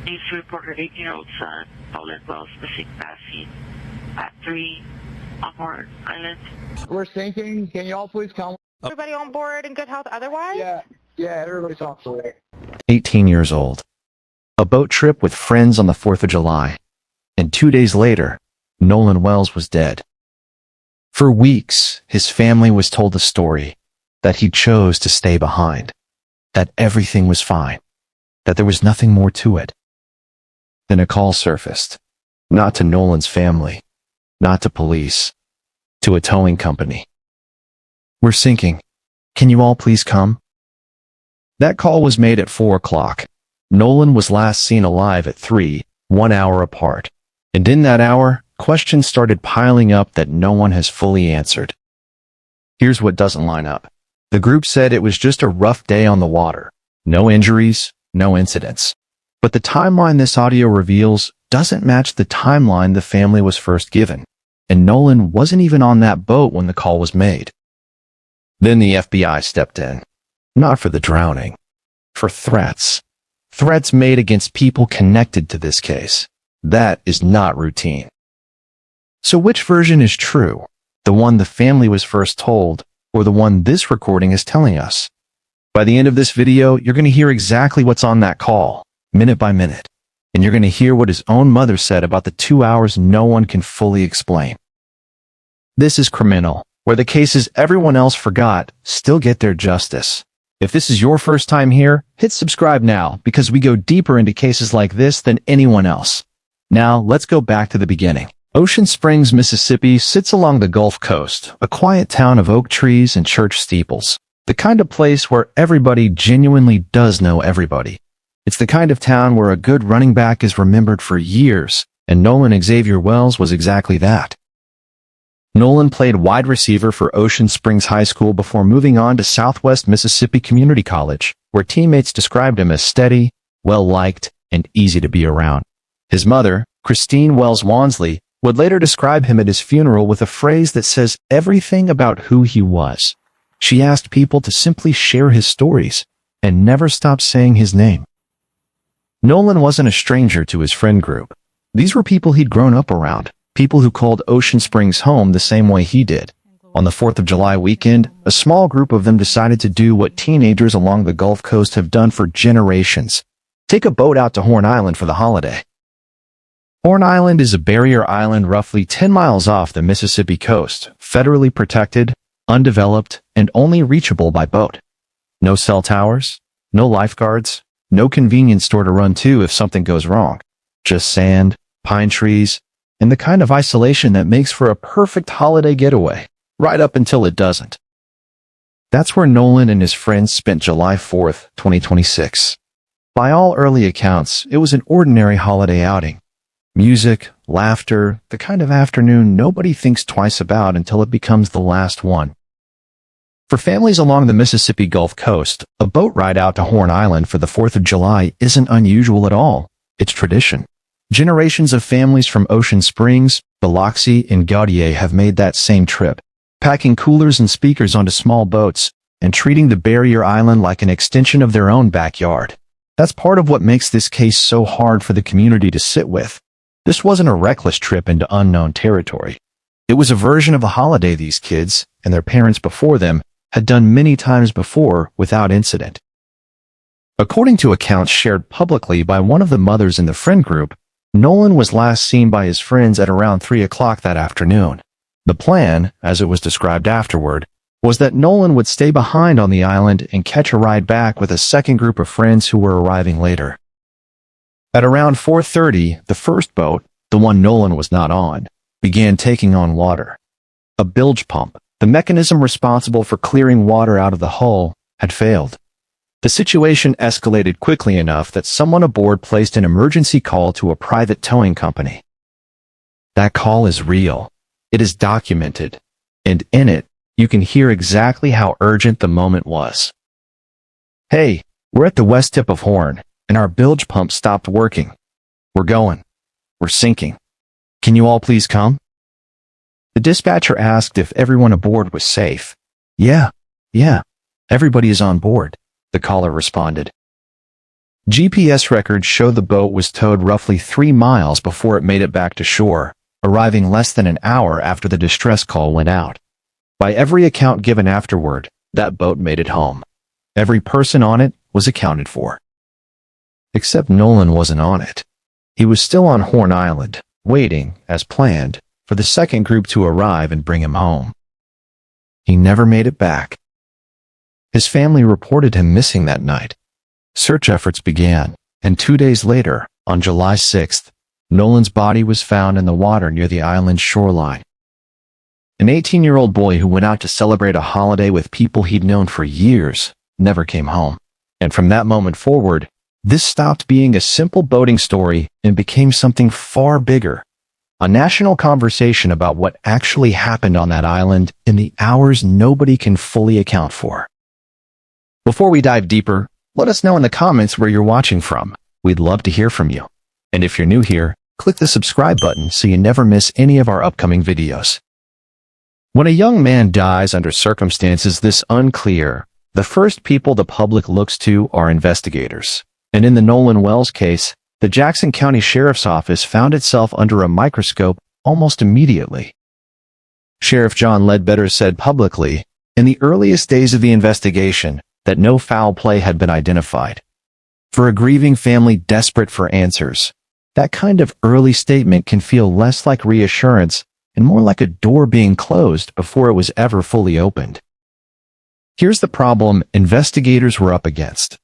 Please report your 18-year-old son, Nolan Wells, missing last seen at 3 on Horn Island. We're sinking. Can you all please come? Everybody on board in good health otherwise? Yeah, everybody's on board. 18 years old. A boat trip with friends on the 4th of July. And 2 days later, Nolan Wells was dead. For weeks, his family was told the story that he chose to stay behind, that everything was fine, that there was nothing more to it. Then a call surfaced, not to Nolan's family, not to police, to a towing company. We're sinking. Can you all please come? That call was made at 4 o'clock. Nolan was last seen alive at 3, 1 hour apart. And in that hour, questions started piling up that no one has fully answered. Here's what doesn't line up. The group said it was just a rough day on the water. No injuries, no incidents. But the timeline this audio reveals doesn't match the timeline the family was first given. And Nolan wasn't even on that boat when the call was made. Then the FBI stepped in. Not for the drowning. For threats. Threats made against people connected to this case. That is not routine. So which version is true? The one the family was first told, or the one this recording is telling us? By the end of this video, you're going to hear exactly what's on that call, minute by minute. And you're going to hear what his own mother said about the 2 hours no one can fully explain. This is Criminal, where the cases everyone else forgot still get their justice. If this is your first time here, hit subscribe now because we go deeper into cases like this than anyone else. Now, let's go back to the beginning. Ocean Springs, Mississippi sits along the Gulf Coast, a quiet town of oak trees and church steeples. The kind of place where everybody genuinely does know everybody. It's the kind of town where a good running back is remembered for years, and Nolan Xavier Wells was exactly that. Nolan played wide receiver for Ocean Springs High School before moving on to Southwest Mississippi Community College, where teammates described him as steady, well-liked, and easy to be around. His mother, Christine Wells Wansley, would later describe him at his funeral with a phrase that says everything about who he was. She asked people to simply share his stories and never stop saying his name. Nolan wasn't a stranger to his friend group. These were people he'd grown up around, people who called Ocean Springs home the same way he did. On the 4th of July weekend, a small group of them decided to do what teenagers along the Gulf Coast have done for generations. Take a boat out to Horn Island for the holiday. Horn Island is a barrier island roughly 10 miles off the Mississippi coast, federally protected, undeveloped, and only reachable by boat. No cell towers, no lifeguards, no convenience store to run to if something goes wrong. Just sand, pine trees, and the kind of isolation that makes for a perfect holiday getaway, right up until it doesn't. That's where Nolan and his friends spent July 4th, 2026. By all early accounts, it was an ordinary holiday outing. Music, laughter, the kind of afternoon nobody thinks twice about until it becomes the last one. For families along the Mississippi Gulf Coast, a boat ride out to Horn Island for the 4th of July isn't unusual at all. It's tradition. Generations of families from Ocean Springs, Biloxi, and Gaudier have made that same trip, packing coolers and speakers onto small boats and treating the barrier island like an extension of their own backyard. That's part of what makes this case so hard for the community to sit with. This wasn't a reckless trip into unknown territory. It was a version of a holiday these kids, and their parents before them, had done many times before without incident. According to accounts shared publicly by one of the mothers in the friend group, Nolan was last seen by his friends at around 3 o'clock that afternoon. The plan, as it was described afterward, was that Nolan would stay behind on the island and catch a ride back with a second group of friends who were arriving later. At around 4:30, the first boat, the one Nolan was not on, began taking on water. A bilge pump, the mechanism responsible for clearing water out of the hull, had failed. The situation escalated quickly enough that someone aboard placed an emergency call to a private towing company. That call is real. It is documented. And in it, you can hear exactly how urgent the moment was. "Hey, we're at the west tip of Horn, and our bilge pump stopped working. We're going. We're sinking. Can you all please come?" The dispatcher asked if everyone aboard was safe. Yeah, everybody is on board," the caller responded. GPS records show the boat was towed roughly 3 miles before it made it back to shore, arriving less than an hour after the distress call went out. By every account given afterward, that boat made it home. Every person on it was accounted for. Except Nolan wasn't on it. He was still on Horn Island, waiting, as planned, for the second group to arrive and bring him home. He never made it back. His family reported him missing that night. Search efforts began, and 2 days later, on July 6th, Nolan's body was found in the water near the island's shoreline. An 18-year-old boy who went out to celebrate a holiday with people he'd known for years never came home. And from that moment forward, this stopped being a simple boating story and became something far bigger. A national conversation about what actually happened on that island in the hours nobody can fully account for. Before we dive deeper, let us know in the comments where you're watching from. We'd love to hear from you. And if you're new here, click the subscribe button so you never miss any of our upcoming videos. When a young man dies under circumstances this unclear, the first people the public looks to are investigators. And in the Nolan Wells case, the Jackson County Sheriff's Office found itself under a microscope almost immediately. Sheriff John Ledbetter said publicly, in the earliest days of the investigation, that no foul play had been identified. For a grieving family desperate for answers, that kind of early statement can feel less like reassurance and more like a door being closed before it was ever fully opened. Here's the problem investigators were up against.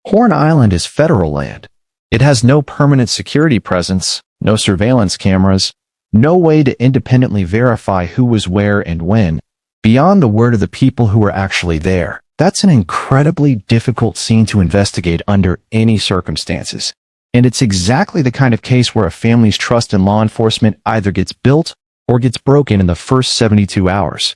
Horn Island is federal land. It has no permanent security presence, no surveillance cameras, no way to independently verify who was where and when, beyond the word of the people who were actually there. That's an incredibly difficult scene to investigate under any circumstances. And it's exactly the kind of case where a family's trust in law enforcement either gets built or gets broken in the first 72 hours.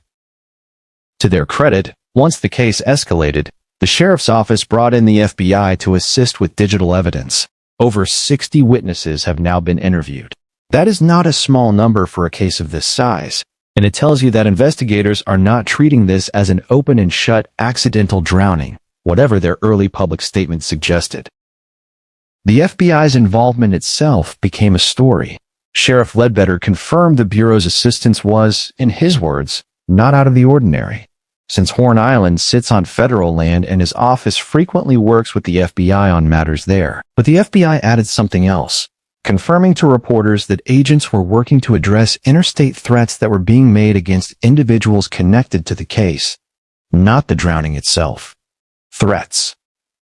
To their credit, once the case escalated, the sheriff's office brought in the FBI to assist with digital evidence. Over 60 witnesses have now been interviewed. That is not a small number for a case of this size, and it tells you that investigators are not treating this as an open and shut accidental drowning, whatever their early public statements suggested. The FBI's involvement itself became a story. Sheriff Ledbetter confirmed the Bureau's assistance was, in his words, not out of the ordinary. Since Horn Island sits on federal land and his office frequently works with the FBI on matters there. But the FBI added something else, confirming to reporters that agents were working to address interstate threats that were being made against individuals connected to the case, not the drowning itself. Threats.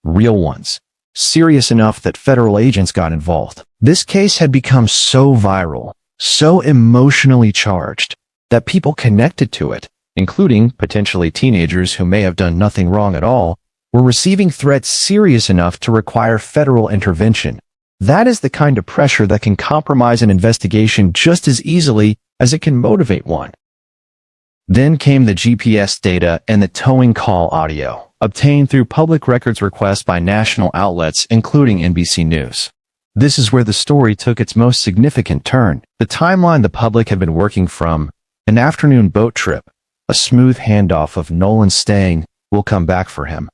Real ones. Serious enough that federal agents got involved. This case had become so viral, so emotionally charged, that people connected to it, including potentially teenagers who may have done nothing wrong at all, were receiving threats serious enough to require federal intervention. That is the kind of pressure that can compromise an investigation just as easily as it can motivate one. Then came the GPS data and the towing call audio, obtained through public records requests by national outlets, including NBC News. This is where the story took its most significant turn. The timeline the public had been working from, an afternoon boat trip, a smooth handoff of Nolan saying, "We'll come back for him,"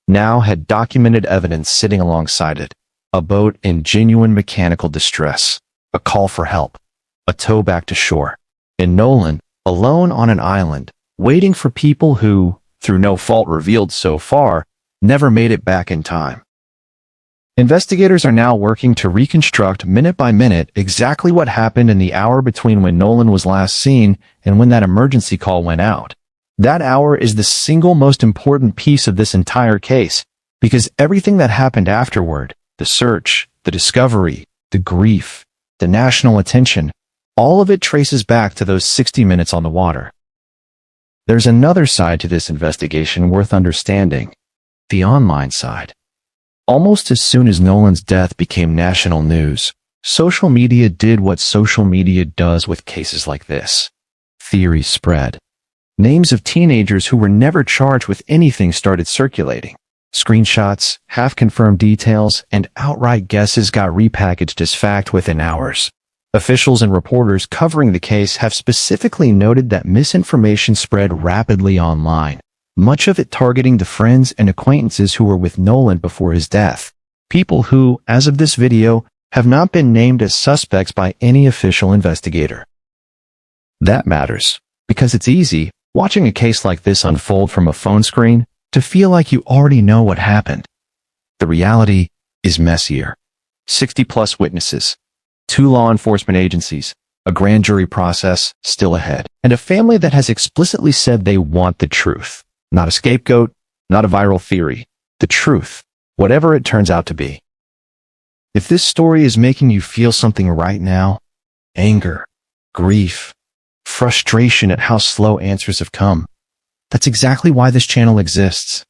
now had documented evidence sitting alongside it. A boat in genuine mechanical distress, a call for help, a tow back to shore, and Nolan, alone on an island, waiting for people who, through no fault revealed so far, never made it back in time. Investigators are now working to reconstruct minute by minute exactly what happened in the hour between when Nolan was last seen and when that emergency call went out. That hour is the single most important piece of this entire case, because everything that happened afterward, the search, the discovery, the grief, the national attention, all of it traces back to those 60 minutes on the water. There's another side to this investigation worth understanding, the online side. Almost as soon as Nolan's death became national news, social media did what social media does with cases like this. Theories spread. Names of teenagers who were never charged with anything started circulating. Screenshots, half-confirmed details, and outright guesses got repackaged as fact within hours. Officials and reporters covering the case have specifically noted that misinformation spread rapidly online, much of it targeting the friends and acquaintances who were with Nolan before his death. People who, as of this video, have not been named as suspects by any official investigator. That matters, because it's easy, watching a case like this unfold from a phone screen, to feel like you already know what happened. The reality is messier. 60-plus witnesses, 2 law enforcement agencies, a grand jury process still ahead, and a family that has explicitly said they want the truth. Not a scapegoat, not a viral theory. The truth, whatever it turns out to be. If this story is making you feel something right now, anger, grief, frustration at how slow answers have come, that's exactly why this channel exists.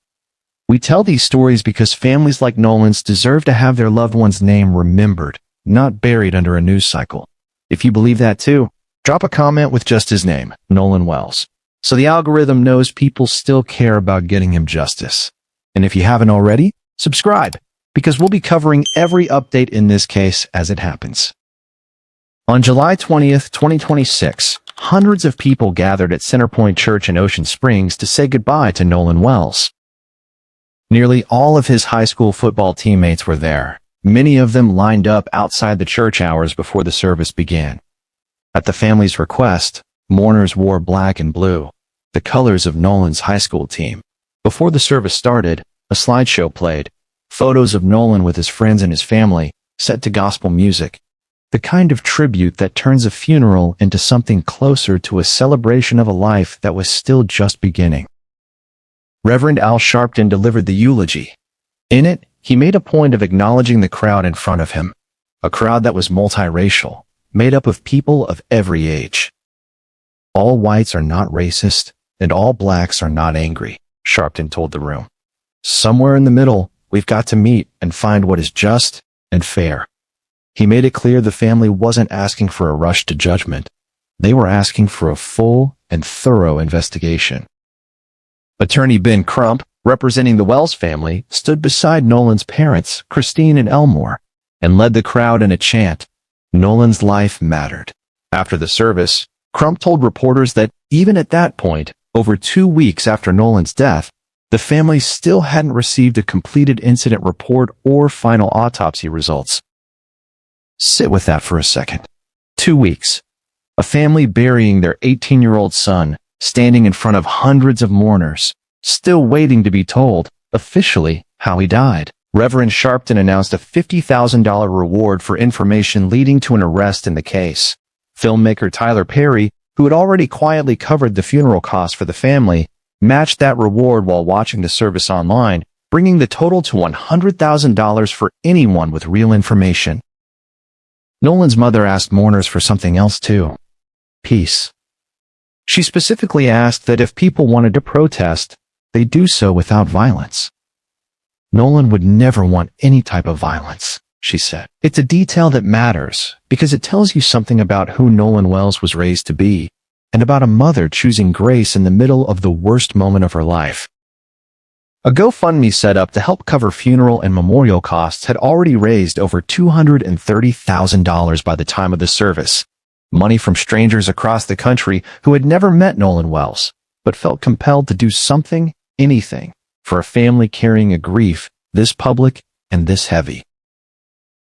We tell these stories because families like Nolan's deserve to have their loved one's name remembered, not buried under a news cycle. If you believe that too, drop a comment with just his name, Nolan Wells, so the algorithm knows people still care about getting him justice. And if you haven't already, subscribe, because we'll be covering every update in this case as it happens. On July 20th, 2026, hundreds of people gathered at Centerpoint Church in Ocean Springs to say goodbye to Nolan Wells. Nearly all of his high school football teammates were there, many of them lined up outside the church hours before the service began. At the family's request, mourners wore black and blue, the colors of Nolan's high school team. Before the service started, a slideshow played, photos of Nolan with his friends and his family, set to gospel music, the kind of tribute that turns a funeral into something closer to a celebration of a life that was still just beginning. Reverend Al Sharpton delivered the eulogy. In it, he made a point of acknowledging the crowd in front of him, a crowd that was multiracial, made up of people of every age. All whites are not racist, and all blacks are not angry, Sharpton told the room. Somewhere in the middle, we've got to meet and find what is just and fair. He made it clear the family wasn't asking for a rush to judgment. They were asking for a full and thorough investigation. Attorney Ben Crump, representing the Wells family, stood beside Nolan's parents, Christine and Elmore, and led the crowd in a chant, "Nolan's life mattered." After the service, Crump told reporters that even at that point, over 2 weeks after Nolan's death, the family still hadn't received a completed incident report or final autopsy results. Sit with that for a second. 2 weeks. A family burying their 18-year-old son, standing in front of hundreds of mourners, still waiting to be told, officially, how he died. Reverend Sharpton announced a $50,000 reward for information leading to an arrest in the case. Filmmaker Tyler Perry, who had already quietly covered the funeral costs for the family, matched that reward while watching the service online, bringing the total to $100,000 for anyone with real information. Nolan's mother asked mourners for something else too. Peace. She specifically asked that if people wanted to protest, they do so without violence. Nolan would never want any type of violence, she said. It's a detail that matters because it tells you something about who Nolan Wells was raised to be and about a mother choosing grace in the middle of the worst moment of her life. A GoFundMe set up to help cover funeral and memorial costs had already raised over $230,000 by the time of the service. Money from strangers across the country who had never met Nolan Wells, but felt compelled to do something, anything, for a family carrying a grief this public and this heavy.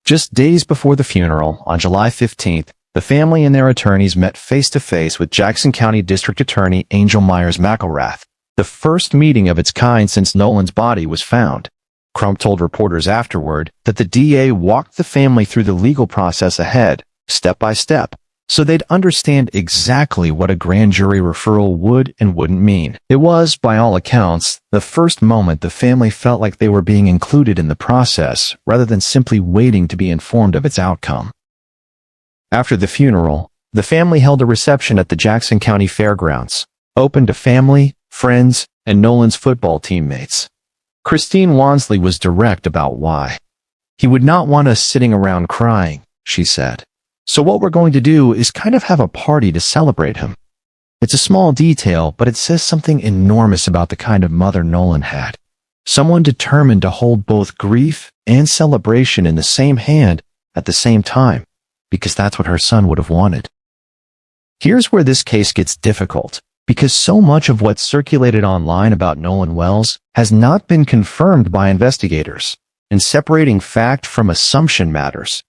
Just days before the funeral, on July 15th, the family and their attorneys met face-to-face with Jackson County District Attorney Angel Myers-McElrath, the first meeting of its kind since Nolan's body was found. Crump told reporters afterward that the DA walked the family through the legal process ahead, step by step, so they'd understand exactly what a grand jury referral would and wouldn't mean. It was, by all accounts, the first moment the family felt like they were being included in the process rather than simply waiting to be informed of its outcome. After the funeral, the family held a reception at the Jackson County Fairgrounds, open to family, friends, and Nolan's football teammates. Christine Wansley was direct about why. "He would not want us sitting around crying," she said. "So what we're going to do is kind of have a party to celebrate him." It's a small detail, but it says something enormous about the kind of mother Nolan had. Someone determined to hold both grief and celebration in the same hand at the same time, because that's what her son would have wanted. Here's where this case gets difficult, because so much of what's circulated online about Nolan Wells has not been confirmed by investigators. and separating fact from assumption matters,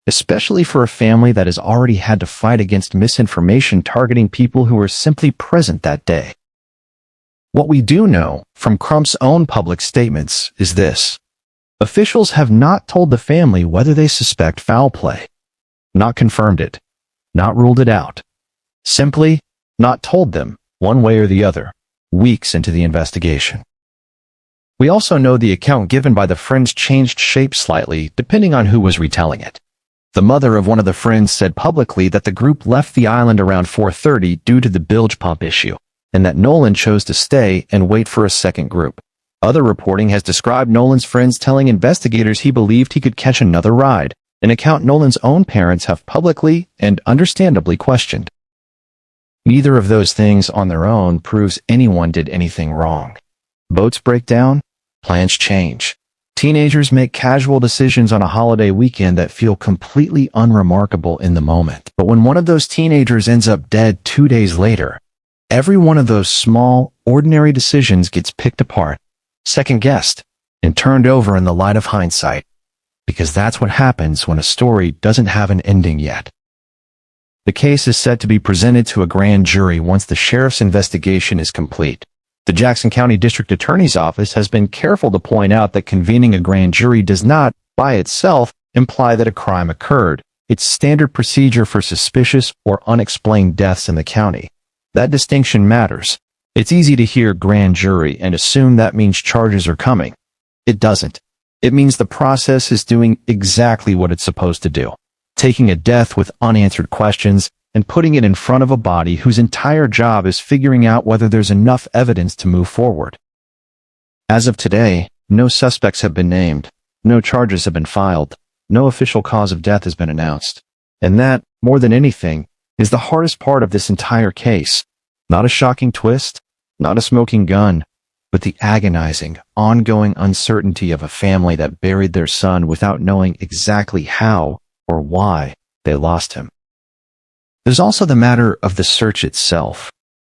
especially for a family that has already had to fight against misinformation targeting people who were simply present that day. What we do know from Crump's own public statements is this: officials have not told the family whether they suspect foul play, not confirmed it, not ruled it out, simply not told them one way or the other, weeks into the investigation. We also know the account given by the friends changed shape slightly depending on who was retelling it. The mother of one of the friends said publicly that the group left the island around 4:30 due to the bilge pump issue, and that Nolan chose to stay and wait for a second group. Other reporting has described Nolan's friends telling investigators he believed he could catch another ride, an account Nolan's own parents have publicly and understandably questioned. Neither of those things on their own proves anyone did anything wrong. Boats break down, plans change. Teenagers make casual decisions on a holiday weekend that feel completely unremarkable in the moment. But when one of those teenagers ends up dead 2 days later, every one of those small, ordinary decisions gets picked apart, second-guessed, and turned over in the light of hindsight, because that's what happens when a story doesn't have an ending yet. The case is set to be presented to a grand jury once the sheriff's investigation is complete. The Jackson County District Attorney's Office has been careful to point out that convening a grand jury does not, by itself, imply that a crime occurred. It's standard procedure for suspicious or unexplained deaths in the county. That distinction matters. It's easy to hear grand jury and assume that means charges are coming. It doesn't. It means the process is doing exactly what it's supposed to do, taking a death with unanswered questions and putting it in front of a body whose entire job is figuring out whether there's enough evidence to move forward. As of today, no suspects have been named, no charges have been filed, no official cause of death has been announced. And that, more than anything, is the hardest part of this entire case. Not a shocking twist, not a smoking gun, but the agonizing, ongoing uncertainty of a family that buried their son without knowing exactly how or why they lost him. There's also the matter of the search itself.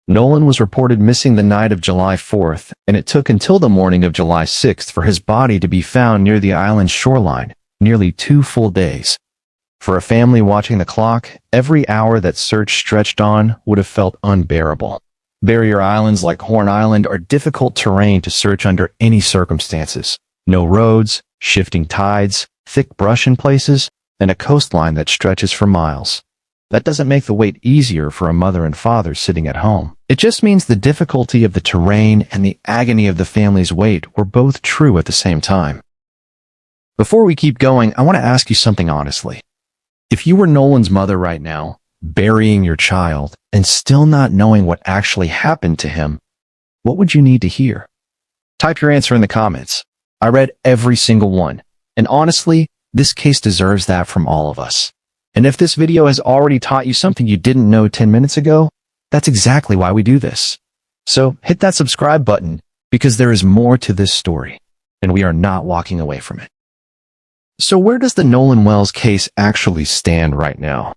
Nolan was reported missing the night of July 4th, and it took until the morning of July 6th for his body to be found near the island's shoreline, nearly 2 full days. For a family watching the clock, every hour that search stretched on would have felt unbearable. Barrier islands like Horn Island are difficult terrain to search under any circumstances. No roads, shifting tides, thick brush in places, and a coastline that stretches for miles. That doesn't make the wait easier for a mother and father sitting at home. It just means the difficulty of the terrain and the agony of the family's wait were both true at the same time. Before we keep going, I want to ask you something honestly. If you were Nolan's mother right now, burying your child, and still not knowing what actually happened to him, what would you need to hear? Type your answer in the comments. I read every single one, and honestly, this case deserves that from all of us. And if this video has already taught you something you didn't know 10 minutes ago, that's exactly why we do this. So hit that subscribe button, because there is more to this story, and we are not walking away from it. So where does the Nolan Wells case actually stand right now?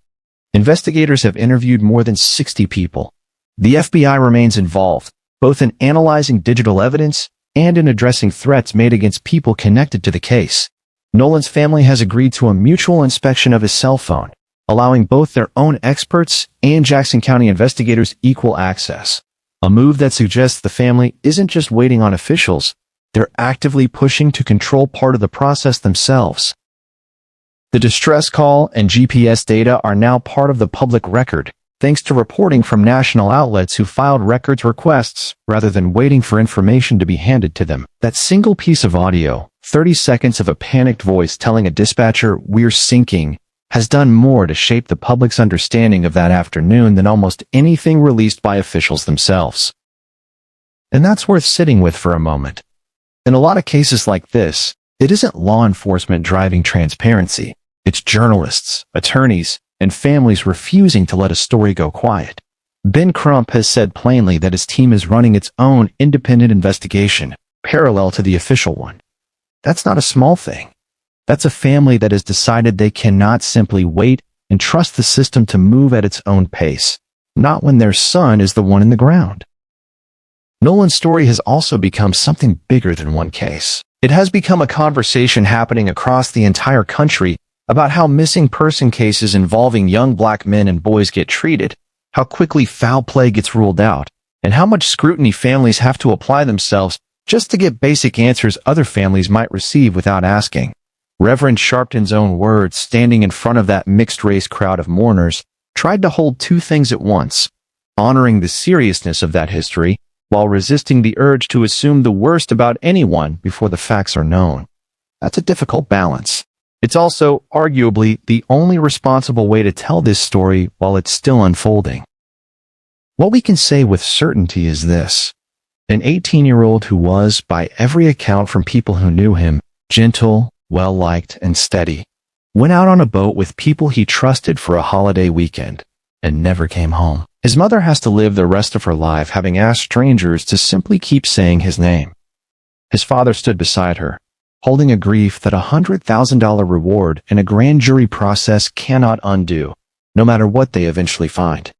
Investigators have interviewed more than 60 people. The FBI remains involved, both in analyzing digital evidence and in addressing threats made against people connected to the case. Nolan's family has agreed to a mutual inspection of his cell phone, allowing both their own experts and Jackson County investigators equal access. A move that suggests the family isn't just waiting on officials, they're actively pushing to control part of the process themselves. The distress call and GPS data are now part of the public record, thanks to reporting from national outlets who filed records requests rather than waiting for information to be handed to them. That single piece of audio, 30 seconds of a panicked voice telling a dispatcher, "We're sinking," has done more to shape the public's understanding of that afternoon than almost anything released by officials themselves. And that's worth sitting with for a moment. In a lot of cases like this, it isn't law enforcement driving transparency. It's journalists, attorneys, and families refusing to let a story go quiet. Ben Crump has said plainly that his team is running its own independent investigation, parallel to the official one. That's not a small thing. That's a family that has decided they cannot simply wait and trust the system to move at its own pace, not when their son is the one in the ground. Nolan's story has also become something bigger than one case. It has become a conversation happening across the entire country about how missing person cases involving young black men and boys get treated, how quickly foul play gets ruled out, and how much scrutiny families have to apply themselves just to get basic answers other families might receive without asking. Reverend Sharpton's own words, standing in front of that mixed-race crowd of mourners, tried to hold two things at once, honoring the seriousness of that history while resisting the urge to assume the worst about anyone before the facts are known. That's a difficult balance. It's also, arguably, the only responsible way to tell this story while it's still unfolding. What we can say with certainty is this. An 18-year-old who was, by every account from people who knew him, gentle, well-liked, and steady, went out on a boat with people he trusted for a holiday weekend and never came home. His mother has to live the rest of her life having asked strangers to simply keep saying his name. His father stood beside her, holding a grief that a $100,000 reward in a grand jury process cannot undo, no matter what they eventually find.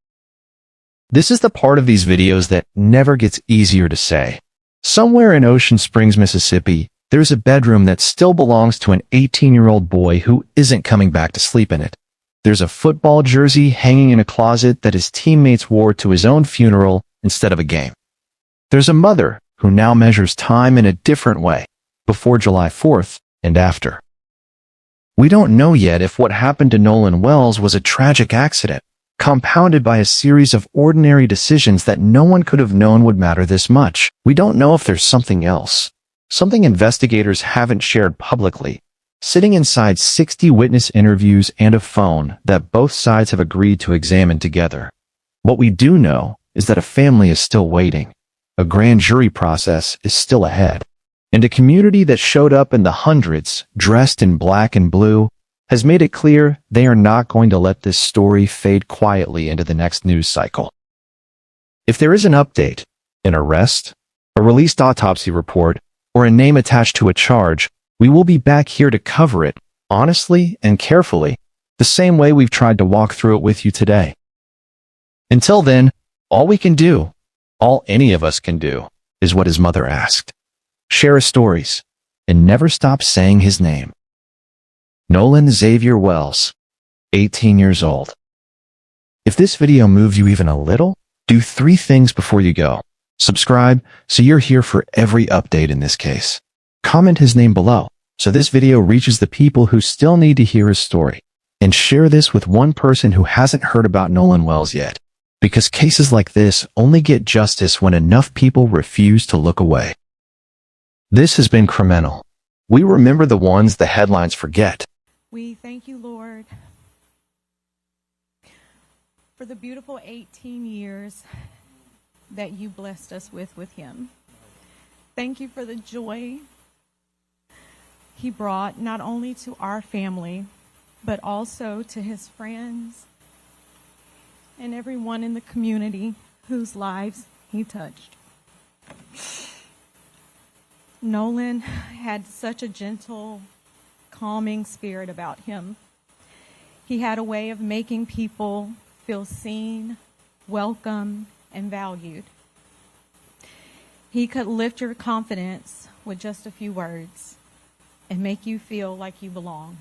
This is the part of these videos that never gets easier to say. Somewhere in Ocean Springs, Mississippi, there's a bedroom that still belongs to an 18-year-old boy who isn't coming back to sleep in it. There's a football jersey hanging in a closet that his teammates wore to his own funeral instead of a game. There's a mother who now measures time in a different way, before July 4th and after. We don't know yet if what happened to Nolan Wells was a tragic accident, compounded by a series of ordinary decisions that no one could have known would matter this much. We don't know if there's something else, something investigators haven't shared publicly, sitting inside 60 witness interviews and a phone that both sides have agreed to examine together. What we do know is that a family is still waiting, a grand jury process is still ahead, and a community that showed up in the hundreds, dressed in black and blue, has made it clear they are not going to let this story fade quietly into the next news cycle. If there is an update, an arrest, a released autopsy report, or a name attached to a charge, we will be back here to cover it, honestly and carefully, the same way we've tried to walk through it with you today. Until then, all we can do, all any of us can do, is what his mother asked. Share his stories, and never stop saying his name. Nolan Xavier Wells, 18 years old. If this video moved you even a little, do 3 things before you go. Subscribe so you're here for every update in this case. Comment his name below so this video reaches the people who still need to hear his story. And share this with one person who hasn't heard about Nolan Wells yet. Because cases like this only get justice when enough people refuse to look away. This has been Criminal. We remember the ones the headlines forget. We thank you, Lord, for the beautiful 18 years that you blessed us with him. Thank you for the joy he brought not only to our family, but also to his friends and everyone in the community whose lives he touched. Nolan had such a gentle, calming spirit about him. He had a way of making people feel seen, welcome, and valued. He could lift your confidence with just a few words and make you feel like you belonged.